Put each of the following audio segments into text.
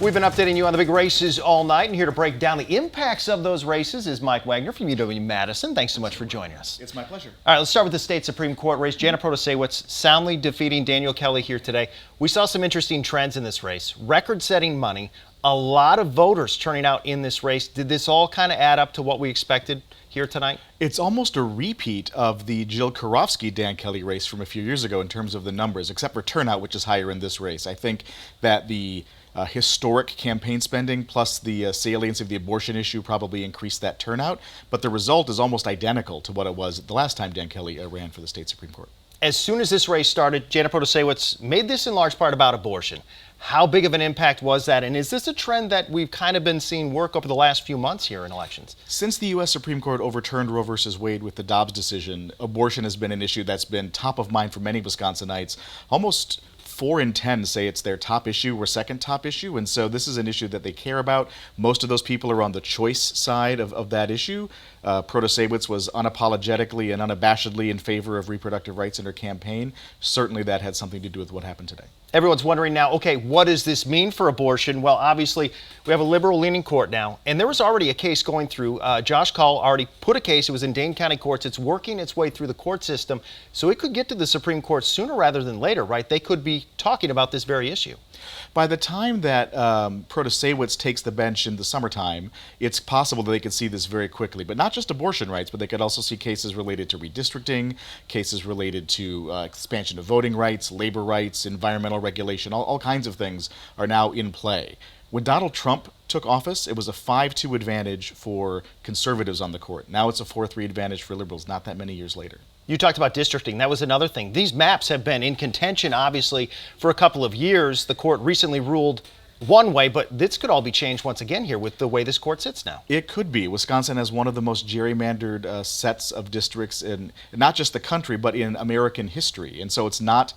We've been updating you on the big races all night, and here to break down the impacts of those races is Mike Wagner from UW-Madison. Thanks so much for joining us. It's my pleasure. All right, let's start with the state Supreme Court race. Janet Protasewicz soundly defeating Daniel Kelly here today. We saw some interesting trends in this race. Record-setting money, a lot of voters turning out in this race. Did this all kind of add up to what we expected here tonight? It's almost a repeat of the Jill Karofsky-Dan Kelly race from a few years ago in terms of the numbers, except for turnout, which is higher in this race. I think that the historic campaign spending plus the salience of the abortion issue probably increased that turnout, but the result is almost identical to what it was the last time Dan Kelly ran for the state Supreme Court. As soon as this race started, Janet Protasewicz made this in large part about abortion. How big of an impact was that, and is this a trend that we've kind of been seeing work over the last few months here in elections? Since the U.S. Supreme Court overturned Roe v. Wade with the Dobbs decision, abortion has been an issue that's been top of mind for many Wisconsinites. Almost 4 in 10 say it's their top issue or second top issue, and so this is an issue that they care about. Most of those people are on the choice side of that issue. Protasewicz was unapologetically and unabashedly in favor of reproductive rights in her campaign. Certainly that had something to do with what happened today. Everyone's wondering now, okay, what does this mean for abortion? Well, obviously, we have a liberal-leaning court now, and there was already a case going through. Josh Call already put a case. It was in Dane County courts. It's working its way through the court system, so it could get to the Supreme Court sooner rather than later, right? They could be talking about this very issue. By the time that Protasewicz takes the bench in the summertime, it's possible that they could see this very quickly. But not just abortion rights, but they could also see cases related to redistricting, cases related to expansion of voting rights, labor rights, environmental regulation, all kinds of things are now in play. When Donald Trump took office, it was a 5-2 advantage for conservatives on the court. Now it's a 4-3 advantage for liberals, not that many years later. You talked about districting. That was another thing. These maps have been in contention, obviously, for a couple of years. The court recently ruled one way, but this could all be changed once again here with the way this court sits now. It could be. Wisconsin has one of the most gerrymandered sets of districts in not just the country, but in American history. And so it's not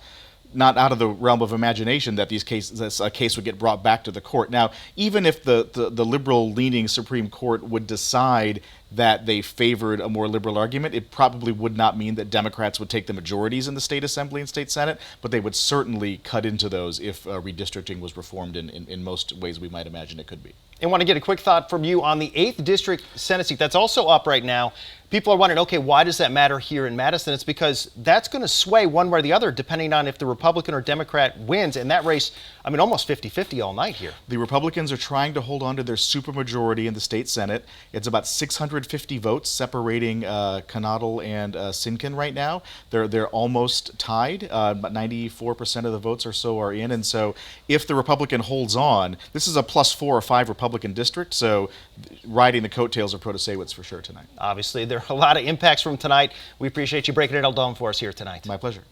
out of the realm of imagination that a case would get brought back to the court. Now, even if the liberal-leaning Supreme Court would decide that they favored a more liberal argument, it probably would not mean that Democrats would take the majorities in the state assembly and state senate, but they would certainly cut into those if redistricting was reformed in most ways we might imagine it could be. And want to get a quick thought from you on the 8th District Senate seat that's also up right now. People are wondering, okay, why does that matter here in Madison? It's because that's going to sway one way or the other depending on if the Republican or Democrat wins. And that race, I mean, almost 50-50 all night here. The Republicans are trying to hold on to their supermajority in the state Senate. It's about 650 votes separating Connaughton and Sinkin right now. They're almost tied. About 94% of the votes or so are in. And so if the Republican holds on, this is a +4 or 5 Republican district. So riding the coattails of Protasewicz for sure tonight. Obviously, there are a lot of impacts from tonight. We appreciate you breaking it all down for us here tonight. My pleasure.